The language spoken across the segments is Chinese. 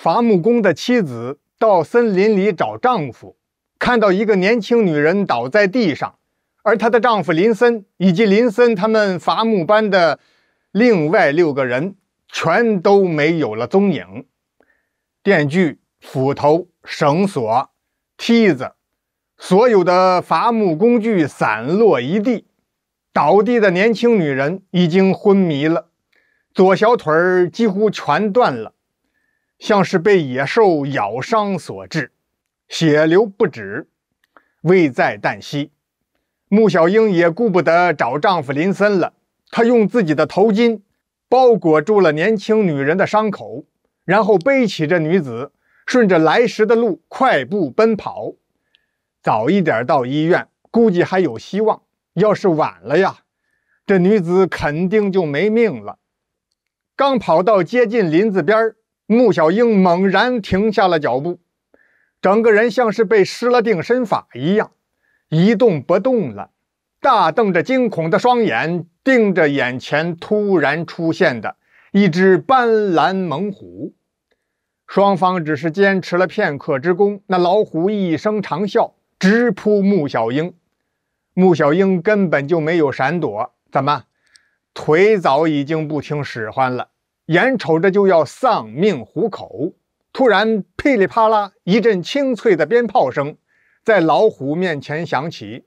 伐木工的妻子到森林里找丈夫，看到一个年轻女人倒在地上，而她的丈夫林森以及林森他们伐木班的另外6个人全都没有了踪影。电锯、斧头、绳索、梯子，所有的伐木工具散落一地。倒地的年轻女人已经昏迷了，左小腿几乎全断了，像是被野兽咬伤所致，血流不止，危在旦夕。穆小英也顾不得找丈夫林森了，她用自己的头巾包裹住了年轻女人的伤口，然后背起这女子，顺着来时的路快步奔跑。早一点到医院，估计还有希望，要是晚了呀，这女子肯定就没命了。刚跑到接近林子边，穆小英猛然停下了脚步，整个人像是被施了定身法一样，一动不动了，大瞪着惊恐的双眼，盯着眼前突然出现的一只斑斓猛虎。双方只是坚持了片刻之功，那老虎一声长啸，直扑穆小英。穆小英根本就没有闪躲，怎么？腿早已经不听使唤了，眼瞅着就要丧命虎口。突然噼里啪啦一阵清脆的鞭炮声在老虎面前响起，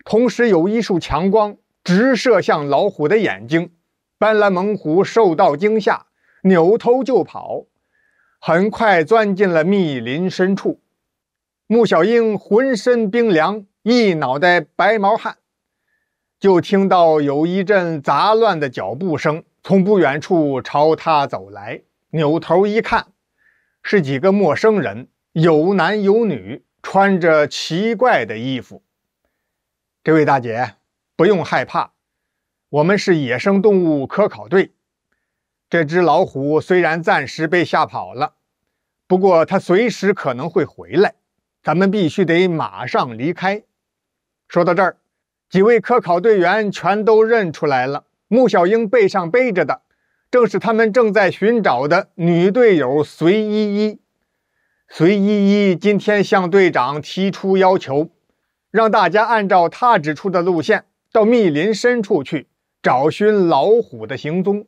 同时有一束强光直射向老虎的眼睛。斑斓猛虎受到惊吓，扭头就跑，很快钻进了密林深处。穆小英浑身冰凉，一脑袋白毛汗，就听到有一阵杂乱的脚步声从不远处朝他走来。扭头一看，是几个陌生人，有男有女，穿着奇怪的衣服。这位大姐，不用害怕，我们是野生动物科考队。这只老虎虽然暂时被吓跑了，不过它随时可能会回来，咱们必须得马上离开。说到这儿，几位科考队员全都认出来了，穆小英背上背着的正是他们正在寻找的女队友隋依依。隋依依今天向队长提出要求，让大家按照他指出的路线到密林深处去找寻老虎的行踪。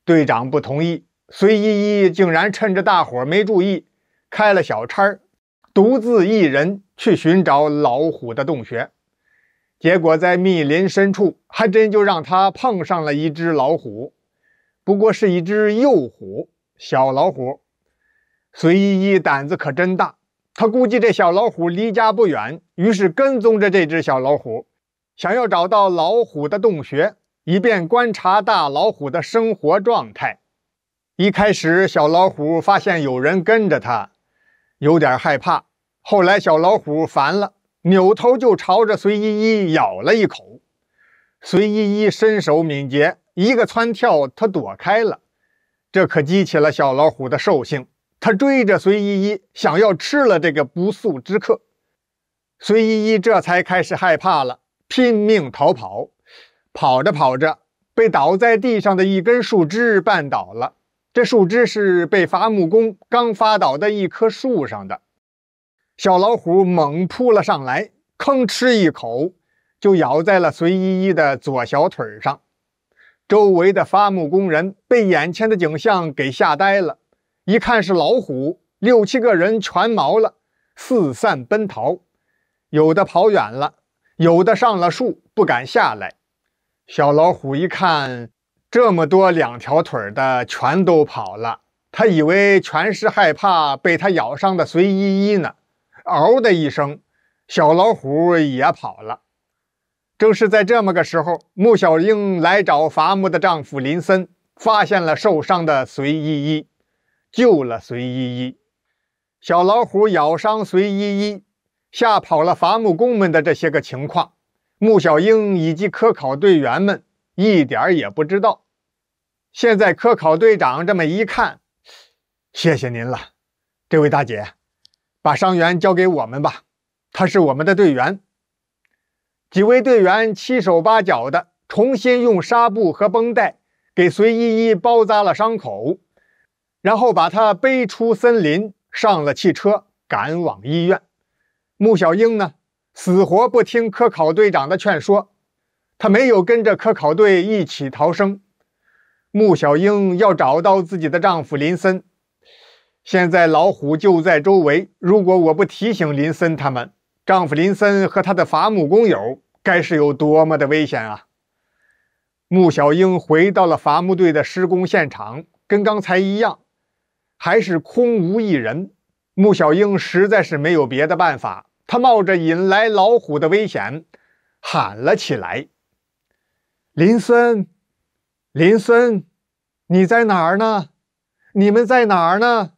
队长不同意，隋依依竟然趁着大伙没注意，开了小差，独自一人去寻找老虎的洞穴。结果在密林深处还真就让他碰上了一只老虎，不过是一只幼虎，小老虎。隋依依胆子可真大，他估计这小老虎离家不远，于是跟踪着这只小老虎，想要找到老虎的洞穴，以便观察大老虎的生活状态。一开始小老虎发现有人跟着他，有点害怕，后来小老虎烦了，扭头就朝着隋依依咬了一口。隋依依身手敏捷，一个蹿跳他躲开了，这可激起了小老虎的兽性，他追着隋依依，想要吃了这个不速之客。隋依依这才开始害怕了，拼命逃跑，跑着跑着被倒在地上的一根树枝绊倒了。这树枝是被伐木工刚伐倒的一棵树上的。小老虎猛扑了上来，吭哧一口就咬在了隋依依的左小腿上。周围的伐木工人被眼前的景象给吓呆了，一看是老虎，6、7个人全毛了，四散奔逃，有的跑远了，有的上了树不敢下来。小老虎一看这么多2条腿的全都跑了，他以为全是害怕被他咬伤的隋依依呢。嗷的一声，小老虎也跑了。正是在这么个时候，穆小英来找伐木的丈夫林森，发现了受伤的隋依依，救了隋依依。小老虎咬伤隋依依，吓跑了伐木工们的这些个情况，穆小英以及科考队员们一点也不知道。现在科考队长这么一看，谢谢您了，这位大姐，把伤员交给我们吧，他是我们的队员。几位队员七手八脚的重新用纱布和绷带给隋依依包扎了伤口，然后把他背出森林，上了汽车，赶往医院。穆小英呢，死活不听科考队长的劝说，他没有跟着科考队一起逃生。穆小英要找到自己的丈夫林森，现在老虎就在周围，如果我不提醒林森他们，丈夫林森和他的伐木工友该是有多么的危险啊！穆小英回到了伐木队的施工现场，跟刚才一样，还是空无一人。穆小英实在是没有别的办法，她冒着引来老虎的危险，喊了起来：“林森，林森，你在哪儿呢？你们在哪儿呢？”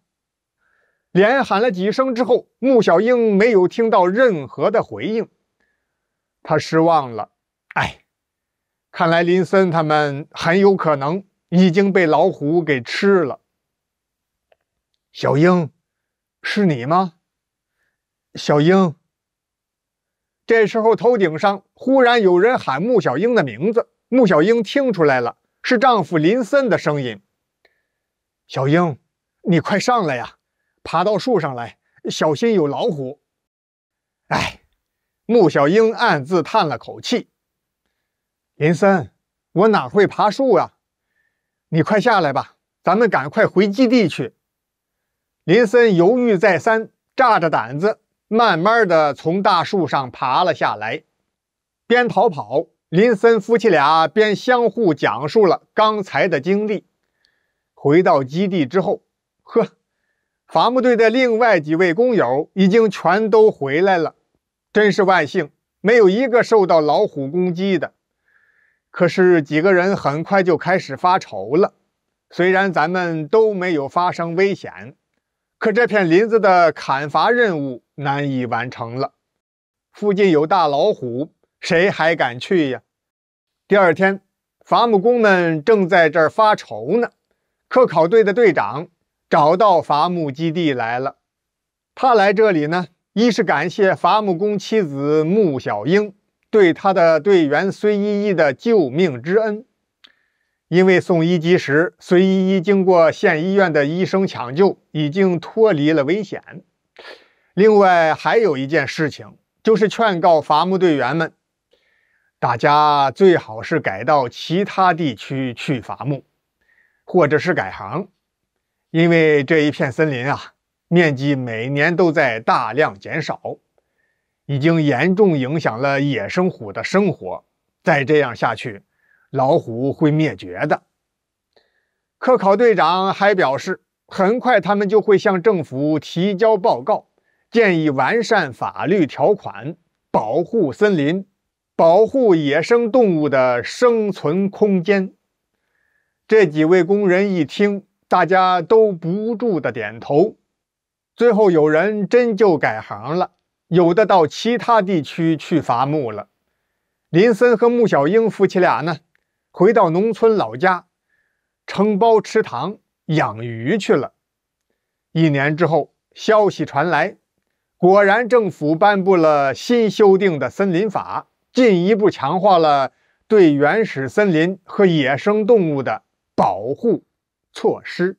连喊了几声之后，穆小英没有听到任何的回应，她失望了。看来林森他们很有可能已经被老虎给吃了。小英，是你吗？小英。这时候头顶上忽然有人喊穆小英的名字，穆小英听出来了，是丈夫林森的声音。小英，你快上来呀，爬到树上来，小心有老虎。穆小英暗自叹了口气。林森，我哪会爬树啊？你快下来吧，咱们赶快回基地去。林森犹豫再三，炸着胆子，慢慢的从大树上爬了下来。边逃跑，林森夫妻俩边相互讲述了刚才的经历。回到基地之后，伐木队的另外几位工友已经全都回来了，真是万幸，没有一个受到老虎攻击的。可是几个人很快就开始发愁了，虽然咱们都没有发生危险，可这片林子的砍伐任务难以完成了。附近有大老虎，谁还敢去呀？第二天，伐木工们正在这儿发愁呢，科考队的队长找到伐木基地来了。他来这里呢，一是感谢伐木工妻子穆小英对他的队员孙依依的救命之恩，因为送医及时，孙依依经过县医院的医生抢救，已经脱离了危险。另外还有一件事情，就是劝告伐木队员们，大家最好是改到其他地区去伐木，或者是改行，因为这一片森林啊，面积每年都在大量减少，已经严重影响了野生虎的生活，再这样下去，老虎会灭绝的。科考队长还表示，很快他们就会向政府提交报告，建议完善法律条款，保护森林，保护野生动物的生存空间。这几位工人一听，大家都不住的点头。最后有人真就改行了，有的到其他地区去伐木了。林森和穆小英夫妻俩呢，回到农村老家，承包池塘养鱼去了。1年之后，消息传来，果然政府颁布了新修订的森林法，进一步强化了对原始森林和野生动物的保护措施。